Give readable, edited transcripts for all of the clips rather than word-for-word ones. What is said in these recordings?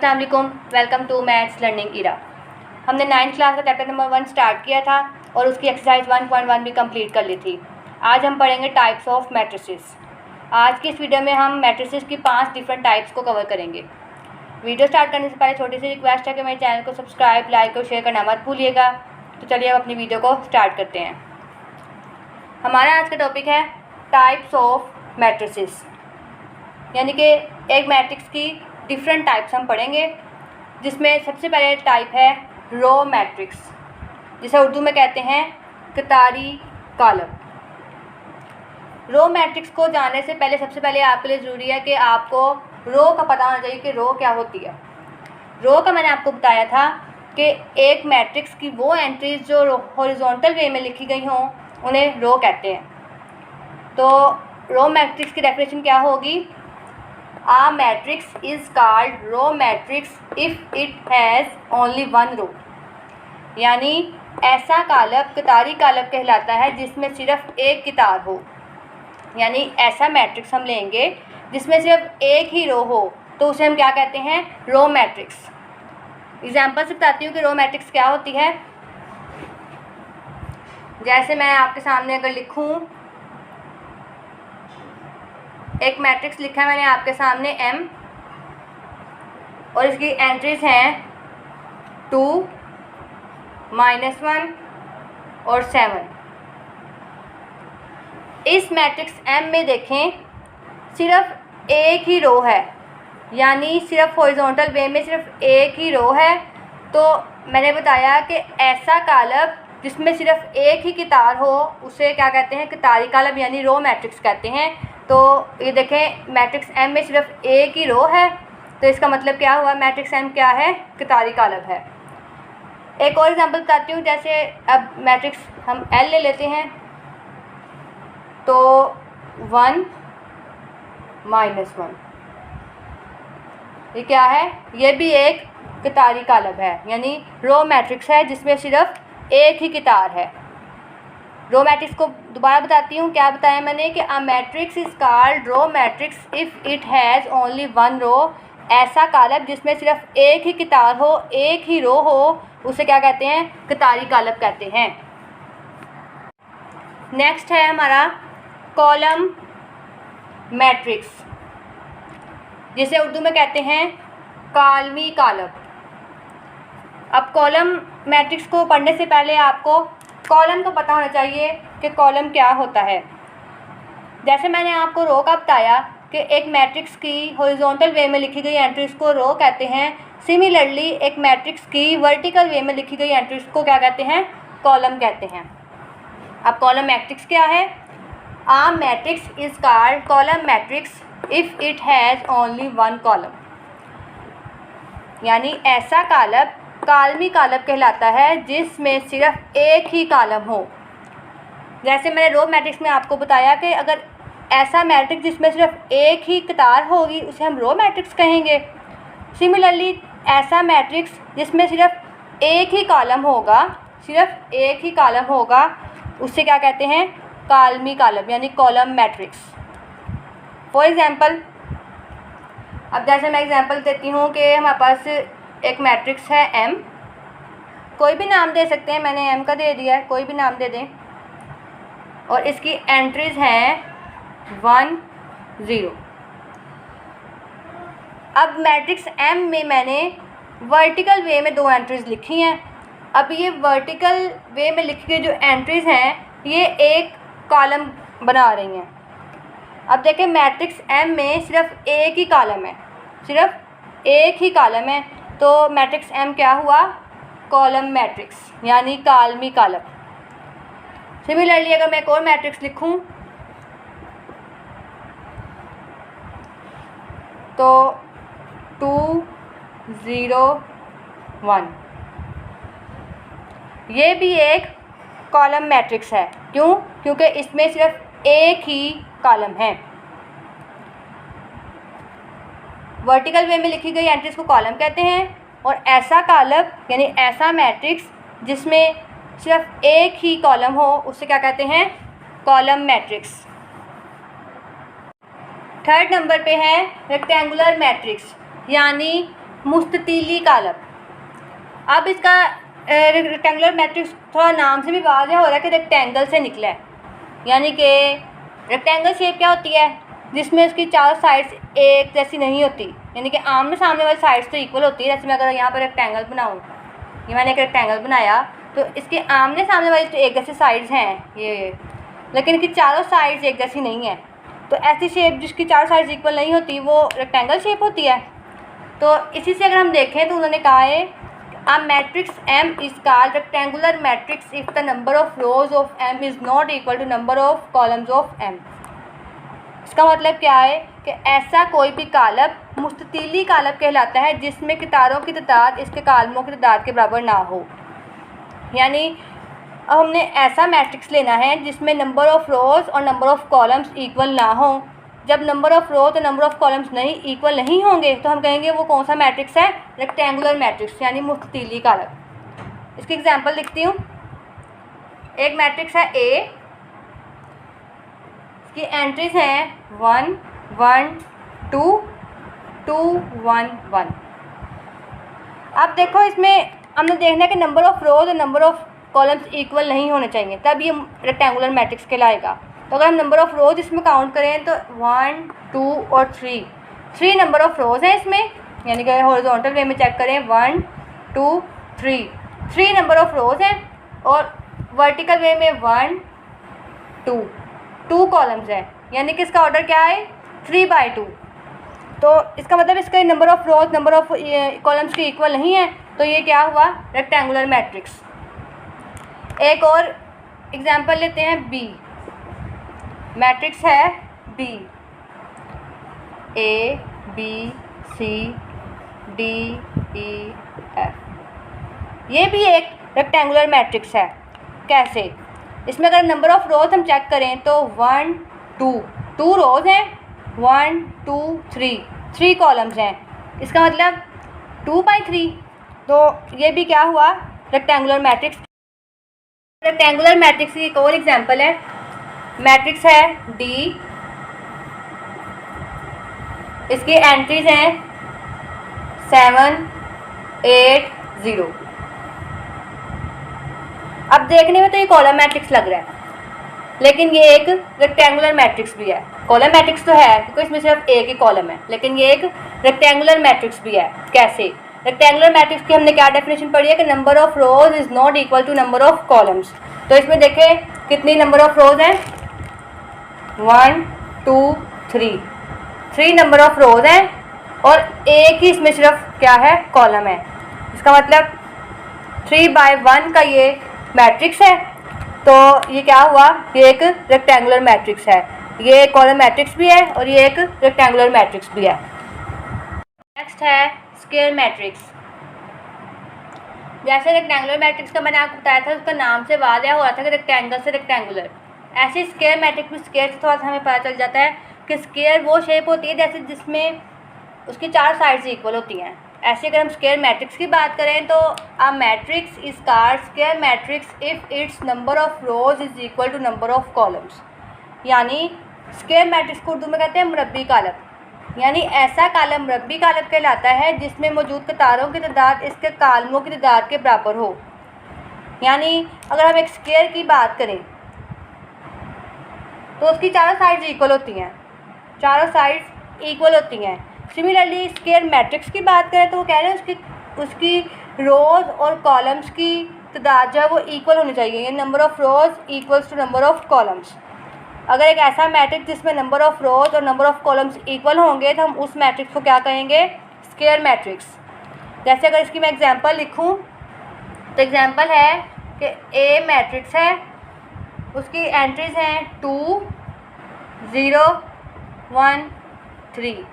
अस्सलाम वालेकुम, welcome to maths learning इरा। हमने 9th क्लास का चैप्टर नंबर 1 स्टार्ट किया था और उसकी एक्सरसाइज 1.1 भी कंप्लीट कर ली थी। आज हम पढ़ेंगे टाइप्स ऑफ मैट्रिसेस। आज की इस वीडियो में हम मैट्रिसेस की 5 डिफरेंट टाइप्स को कवर करेंगे। वीडियो स्टार्ट करने से पहले छोटी सी रिक्वेस्ट है कि मेरे चैनल को सब्सक्राइब, लाइक और शेयर करना मत भूलिएगा। तो चलिए अब अपनी वीडियो को स्टार्ट करते हैं। हमारा आज का टॉपिक है टाइप्स ऑफ मैट्रिसेस, यानी कि एक मैट्रिक्स की डिफरेंट टाइप्स हम पढ़ेंगे, जिसमें सबसे पहले टाइप है रो मैट्रिक्स, जिसे उर्दू में कहते हैं कतारी कॉलम। रो मैट्रिक्स को जानने से पहले सबसे पहले आपके लिए ज़रूरी है कि आपको रो का पता होना चाहिए कि रो क्या होती है। रो का मैंने आपको बताया था कि एक मैट्रिक्स की वो एंट्रीज जो हॉरिजॉन्टल वे में लिखी गई हों उन्हें रो कहते हैं। तो रो मैट्रिक्स की डेफिनेशन क्या होगी? A matrix is called row matrix if it has only one row। यानी ऐसा कालब कतारी कालब कहलाता है जिसमें सिर्फ एक कितार हो। यानी ऐसा मैट्रिक्स हम लेंगे जिसमें सिर्फ एक ही रो हो तो उसे हम क्या कहते हैं? Row matrix. एग्जाम्पल से बताती हूँ कि रो मैट्रिक्स क्या होती है। जैसे मैं आपके सामने अगर लिखूँ, एक मैट्रिक्स लिखा है मैंने आपके सामने M, और इसकी एंट्रीज हैं 2, -1 और 7। इस मैट्रिक्स M में देखें सिर्फ एक ही रो है, यानी सिर्फ हॉरिजॉन्टल वे में सिर्फ एक ही रो है। तो मैंने बताया कि ऐसा कालब जिसमें सिर्फ एक ही कितार हो उसे क्या कहते हैं? कतारी कालब, यानी रो मैट्रिक्स कहते हैं। तो ये देखें मैट्रिक्स M में सिर्फ एक ही रो है, तो इसका मतलब क्या हुआ? मैट्रिक्स M क्या है? कतारी कालब है। एक और एग्जांपल बताती हूँ। जैसे अब मैट्रिक्स हम L ले लेते हैं, तो 1 -1 ये क्या है? ये भी एक कतारी कालब है, यानी रो मैट्रिक्स है जिसमें सिर्फ एक ही कितार है। रो मैट्रिक्स को दोबारा बताती हूँ। क्या बताया मैंने कि a matrix is called row matrix if it has only one row. ऐसा कालब जिसमें सिर्फ एक ही कितार हो, एक ही रो हो, उसे क्या कहते हैं? कतारी कालब कहते हैं। नेक्स्ट है हमारा कॉलम मैट्रिक्स, जिसे उर्दू में कहते हैं कालमी कालब। अब कॉलम मैट्रिक्स को पढ़ने से पहले आपको कॉलम को पता होना चाहिए कि कॉलम क्या होता है। जैसे मैंने आपको रो का बताया कि एक मैट्रिक्स की हॉरिजॉन्टल वे में लिखी गई एंट्रीज को रो कहते हैं, सिमिलरली एक मैट्रिक्स की वर्टिकल वे में लिखी गई एंट्रीज को क्या कहते हैं? कॉलम कहते हैं। अब कॉलम मैट्रिक्स क्या है? A matrix is called column matrix if it has only one column. यानी ऐसा कालब कालमी कालब कहलाता है जिसमें सिर्फ एक ही कालम हो। जैसे मैंने रो मैट्रिक्स में आपको बताया कि अगर ऐसा मैट्रिक्स जिसमें सिर्फ एक ही कतार होगी उसे हम रो मैट्रिक्स कहेंगे। सिमिलरली ऐसा मैट्रिक्स जिसमें सिर्फ एक ही कॉलम होगा, सिर्फ एक ही कॉलम होगा, उसे क्या कहते हैं? कालमी कालम, यानी कॉलम मैट्रिक्स। फॉर एग्ज़ाम्पल, अब जैसे मैं एग्जांपल देती हूँ कि हमारे पास एक मैट्रिक्स है M, कोई भी नाम दे सकते हैं, मैंने M का दे दिया है, कोई भी नाम दे दें, और इसकी एंट्रीज हैं 1 0। अब मैट्रिक्स M में मैंने वर्टिकल वे में 2 एंट्रीज लिखी हैं। अब ये वर्टिकल वे में लिखी गई जो एंट्रीज हैं ये एक कॉलम बना रही हैं। अब देखें मैट्रिक्स M में सिर्फ एक ही कॉलम है, सिर्फ एक ही कॉलम है, तो मैट्रिक्स M क्या हुआ? कॉलम मैट्रिक्स, यानी कालमी कालम। सिमिलरली अगर मैं एक और मैट्रिक्स लिखूं, तो 2 0 1 ये भी एक कॉलम मैट्रिक्स है। क्यों? क्योंकि इसमें सिर्फ एक ही कॉलम है। वर्टिकल वे में लिखी गई एंट्रीज को कॉलम कहते हैं, और ऐसा कालब यानी ऐसा मैट्रिक्स जिसमें सिर्फ एक ही कॉलम हो उसे क्या कहते हैं? Column matrix. थर्ड नंबर पे है रेक्टेंगुलर मैट्रिक्स, यानी मुस्ततीली कालब। अब इसका रेक्टेंगुलर मैट्रिक्स थोड़ा नाम से भी वाज़ेह हो रहा है कि रेक्टेंगल से निकला है, यानी कि रेक्टेंगल शेप क्या होती है, जिसमें उसकी चारों साइड्स एक जैसी नहीं होती, यानी कि आमने सामने वाली साइड्स तो इक्वल होती है। जैसे मैं अगर यहाँ पर रेक्टेंगल बनाऊँ, ये मैंने एक रेक्टेंगल बनाया तो इसके आमने सामने वाली तो एक जैसी साइड्स हैं ये, लेकिन इसकी चारों साइड्स एक जैसी नहीं है। तो ऐसी शेप जिसकी चारों साइड्स इक्वल नहीं होती वो रेक्टेंगल शेप होती है। तो इसी से अगर हम देखें तो उन्होंने कहा है a matrix M is called rectangular matrix if the number of rows of M is not equal to number of columns of M। इसका मतलब क्या है कि ऐसा कोई भी कालब मुस्ततीली कालब कहलाता है जिसमें कितारों की तादाद इसके कालमों की तादाद के बराबर ना हो। यानी अब हमने ऐसा मैट्रिक्स लेना है जिसमें नंबर ऑफ़ रोज़ और नंबर ऑफ़ कॉलम्स इक्वल ना हो। जब नंबर ऑफ़ रोज़ और नंबर ऑफ़ कॉलम्स इक्वल नहीं होंगे तो हम कहेंगे वो कौन सा मैट्रिक्स है, रेक्टेंगुलर मैट्रिक्स यानी मुस्ततीली कालब। इसकी एग्जांपल लिखती हूँ। एक मैट्रिक्स है ए, इसकी एंट्रीज हैं 1 1 2 2 1 1। अब देखो इसमें हमने देखना है कि नंबर ऑफ़ रोज़ और नंबर ऑफ़ कॉलम्स इक्वल नहीं होने चाहिए, तब ये रेक्टेंगुलर मैट्रिक्स कहलाएगा। तो अगर हम नंबर ऑफ़ रोज़ इसमें काउंट करें तो 1 2 और 3 नंबर ऑफ़ रोज़ हैं इसमें, यानी कि हॉरिजॉन्टल वे में चेक करें 1 2 3 नंबर ऑफ़ रोज़ हैं, और वर्टिकल वे में 1 2 कॉलम्स हैं, यानी कि इसका ऑर्डर क्या है 3/2। तो इसका मतलब इसका number of rows number of columns की इक्वल नहीं है, तो ये क्या हुआ, रेक्टेंगुलर मैट्रिक्स। एक और एग्जांपल लेते हैं, बी मैट्रिक्स है B, A B C D E F. ये भी एक रेक्टेंगुलर मैट्रिक्स है। कैसे, इसमें अगर नंबर ऑफ़ रोज़ हम चेक करें तो 1 2 रोज़ हैं, 1 2 3 कॉलम्स हैं, इसका मतलब 2/3। तो ये भी क्या हुआ, रेक्टेंगुलर मैट्रिक्स। रेक्टेंगुलर मैट्रिक्स की एक और एग्जांपल है, मैट्रिक्स है डी, इसकी एंट्रीज हैं 7 8 0। अब देखने में तो ये कॉलम मैट्रिक्स लग रहा है, लेकिन ये एक रेक्टेंगुलर मैट्रिक्स भी है। कॉलम मैट्रिक्स तो है क्योंकि इसमें सिर्फ एक ही कॉलम है, लेकिन ये एक रेक्टेंगुलर मैट्रिक्स भी है। कैसे, रेक्टेंगुलर मैट्रिक्स की हमने क्या डेफिनेशन पढ़ी है कि number of rows is not equal to number of columns. तो इसमें देखें कितनी नंबर ऑफ़ रोज़ हैं, 1 2 3 नंबर ऑफ़ रोज़ हैं, और एक ही इसमें सिर्फ क्या है, कॉलम है। इसका मतलब 3/1 का ये मैट्रिक्स है। तो ये क्या हुआ, ये एक रेक्टेंगुलर मैट्रिक्स है। ये कॉलम मैट्रिक्स भी है और ये एक रेक्टेंगुलर मैट्रिक्स भी है। नेक्स्ट है स्क्वायर मैट्रिक्स। जैसे रेक्टेंगुलर मैट्रिक्स का मैंने आपको बताया था, उसका नाम से वाज़ेह हो रहा था कि रेक्टेंगल से रेक्टेंगुलर। ऐसे स्क्वायर मैट्रिक्स में स्क्वायर से थोड़ा सा हमें पता चल जाता है कि स्क्वायर वो शेप होती है जैसे जिसमें उसकी 4 साइड्स इक्वल होती हैं। ऐसे अगर हम स्क्वायर मैट्रिक्स की बात करें तो a matrix is called square matrix if its number of rows is equal to number of columns. यानी स्क्वायर मैट्रिक्स को उर्दू में कहते हैं मुरब्बी कालब, यानी ऐसा कालम मुरब्बी कालब कहलाता है जिसमें मौजूद कतारों की तादाद इसके कालमों की तादाद के बराबर हो। यानी अगर हम एक स्क्वायर की बात करें तो उसकी चारों साइड्स इक्वल होती हैं, चारों साइड्स इक्वल होती हैं। सिमिलरली स्क्वायर मैट्रिक्स की बात करें तो वो कह रहे हैं उसकी रोज़ और कॉलम्स की तादाद जो है वो इक्वल होनी चाहिए, number of rows equals to number of columns. अगर एक ऐसा मैट्रिक्स जिसमें नंबर ऑफ़ रोज़ और नंबर ऑफ़ कॉलम्स इक्वल होंगे तो हम उस मैट्रिक्स को क्या कहेंगे, स्क्वायर मैट्रिक्स। जैसे अगर इसकी मैं एग्जांपल लिखूं तो एग्जांपल है कि ए मैट्रिक्स है, उसकी एंट्रीज हैं 2 0 1 3।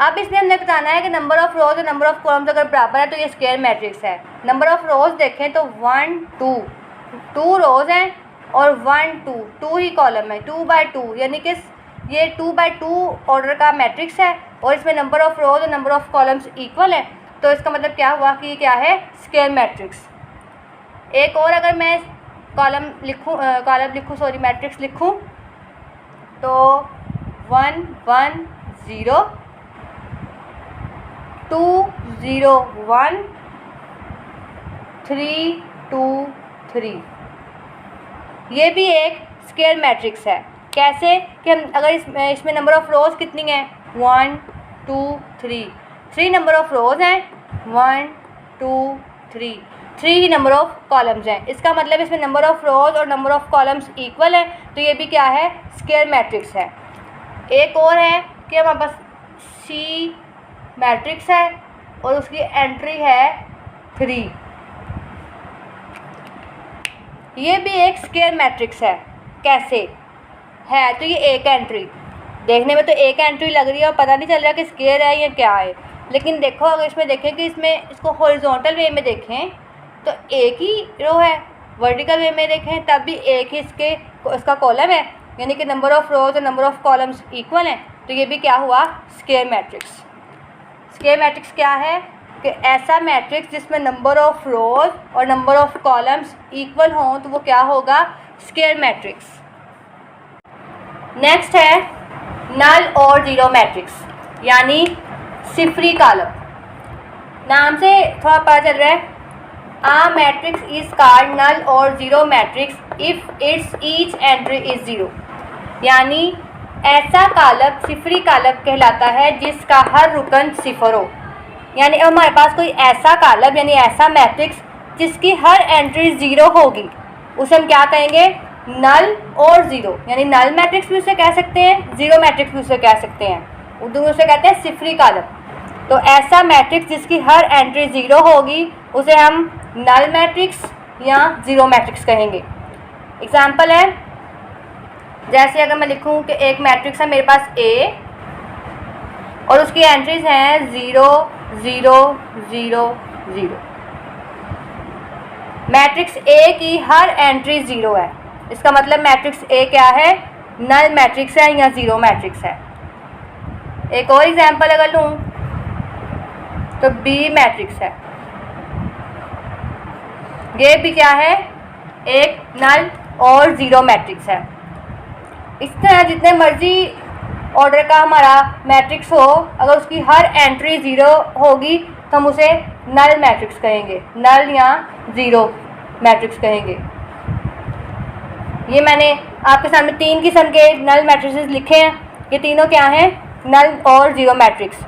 अब इसमें हमने बताना है कि नंबर ऑफ़ रोज़ और नंबर ऑफ़ कॉलम्स अगर बराबर है तो ये स्क्वायर मैट्रिक्स है। नंबर ऑफ़ रोज़ देखें तो 1 2 रोज़ हैं और 1 2 ही कॉलम है, 2/2, यानी कि ये 2/2 ऑर्डर का मैट्रिक्स है और इसमें नंबर ऑफ़ रोज़ और नंबर ऑफ़ कॉलम्स इक्वल है। तो इसका मतलब क्या हुआ कि ये क्या है, स्क्वायर मैट्रिक्स। एक और अगर मैं मैट्रिक्स लिखूं तो 1 1 0 2 0 1 3 2 3। ये भी एक स्क्वायर मैट्रिक्स है। कैसे कि हम अगर इसमें नंबर ऑफ़ रोज़ कितनी हैं 1 2 3 नंबर ऑफ़ रोज़ हैं 1 2 3 नंबर ऑफ़ कॉलम्स हैं। इसका मतलब इसमें नंबर ऑफ़ रोज़ और नंबर ऑफ़ कॉलम्स इक्वल है, तो ये भी क्या है स्क्वायर मैट्रिक्स है। एक और है कि हमारे पास सी मैट्रिक्स है और उसकी एंट्री है 3। ये भी एक स्क्वायर मैट्रिक्स है। कैसे है, तो ये एक एंट्री देखने में तो एक एंट्री लग रही है और पता नहीं चल रहा कि स्क्वायर है या क्या है, लेकिन देखो अगर इसमें देखें कि इसको हॉरिजॉन्टल वे में देखें तो एक ही रो है, वर्टिकल वे में देखें तब भी एक ही इसका कॉलम है, यानी कि नंबर ऑफ़ रोज़ और नंबर ऑफ़ कॉलम्स इक्वल हैं, तो ये भी क्या हुआ स्क्वायर मैट्रिक्स। स्क्वायर मैट्रिक्स क्या है कि ऐसा मैट्रिक्स जिसमें नंबर ऑफ़ रोज़ और नंबर ऑफ़ कॉलम्स इक्वल हों तो वो क्या होगा स्क्वायर मैट्रिक्स। नेक्स्ट है नल और ज़ीरो मैट्रिक्स, यानी सिफरी कॉलम। नाम से थोड़ा पता चल रहा है। A matrix is called null or zero matrix if its each entry is zero, यानी ऐसा कॉलम सिफरी कॉलम कहलाता है जिसका हर रुकन सिफर हो। यानी हमारे पास कोई ऐसा कॉलम यानी ऐसा मैट्रिक्स जिसकी हर एंट्री ज़ीरो होगी उसे हम क्या कहेंगे नल और ज़ीरो, यानी नल मैट्रिक्स भी उसे कह सकते हैं, ज़ीरो मैट्रिक्स भी उसे कह सकते हैं। उर्दू में उसे कहते हैं सिफरी कॉलम। तो ऐसा मैट्रिक्स जिसकी हर एंट्री ज़ीरो होगी उसे हम नल मैट्रिक्स या ज़ीरो मैट्रिक्स कहेंगे। एग्जांपल है, जैसे अगर मैं लिखूं कि एक मैट्रिक्स है मेरे पास A और उसकी एंट्रीज हैं 0 0 0 0। मैट्रिक्स A की हर एंट्री 0 है, इसका मतलब मैट्रिक्स A क्या है नल मैट्रिक्स है या ज़ीरो मैट्रिक्स है। एक और एग्जांपल अगर लूँ तो B मैट्रिक्स है, ये भी क्या है एक नल और ज़ीरो मैट्रिक्स है। इस तरह जितने मर्जी ऑर्डर का हमारा मैट्रिक्स हो अगर उसकी हर एंट्री ज़ीरो होगी तो हम उसे नल मैट्रिक्स कहेंगे, नल या ज़ीरो मैट्रिक्स कहेंगे। ये मैंने आपके सामने 3 किस्म के नल मैट्रिक्स लिखे हैं, ये तीनों क्या हैं नल और ज़ीरो मैट्रिक्स।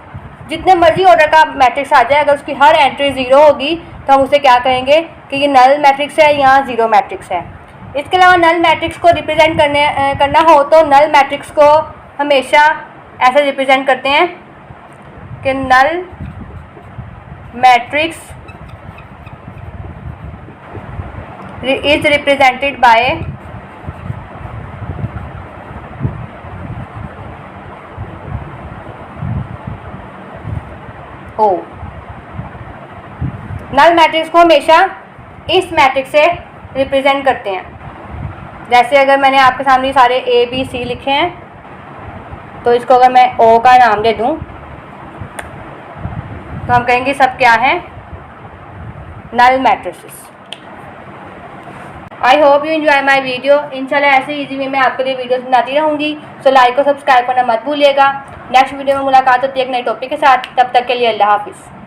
जितने मर्जी ऑर्डर का मैट्रिक्स आ जाए अगर उसकी हर एंट्री ज़ीरो होगी तो हम उसे क्या कहेंगे कि ये नल मैट्रिक्स है या ज़ीरो मैट्रिक्स है। इसके अलावा नल मैट्रिक्स को रिप्रेजेंट करना हो तो नल मैट्रिक्स को हमेशा ऐसे रिप्रेजेंट करते हैं कि null matrix is represented by O। Null matrix को हमेशा इस मैट्रिक्स से रिप्रेजेंट करते हैं। जैसे अगर मैंने आपके सामने सारे A B C लिखे हैं तो इसको अगर मैं O का नाम दे दूं तो हम कहेंगे सब क्या है null matrices. I hope you enjoy my video. इंशाल्लाह ऐसे इजी वे में आपके लिए वीडियोस बनाती रहूँगी। सो लाइक और सब्सक्राइब करना मत भूलिएगा। नेक्स्ट वीडियो में मुलाकात होती है एक नए टॉपिक के साथ, तब तक के लिए अल्लाह हाफिज़।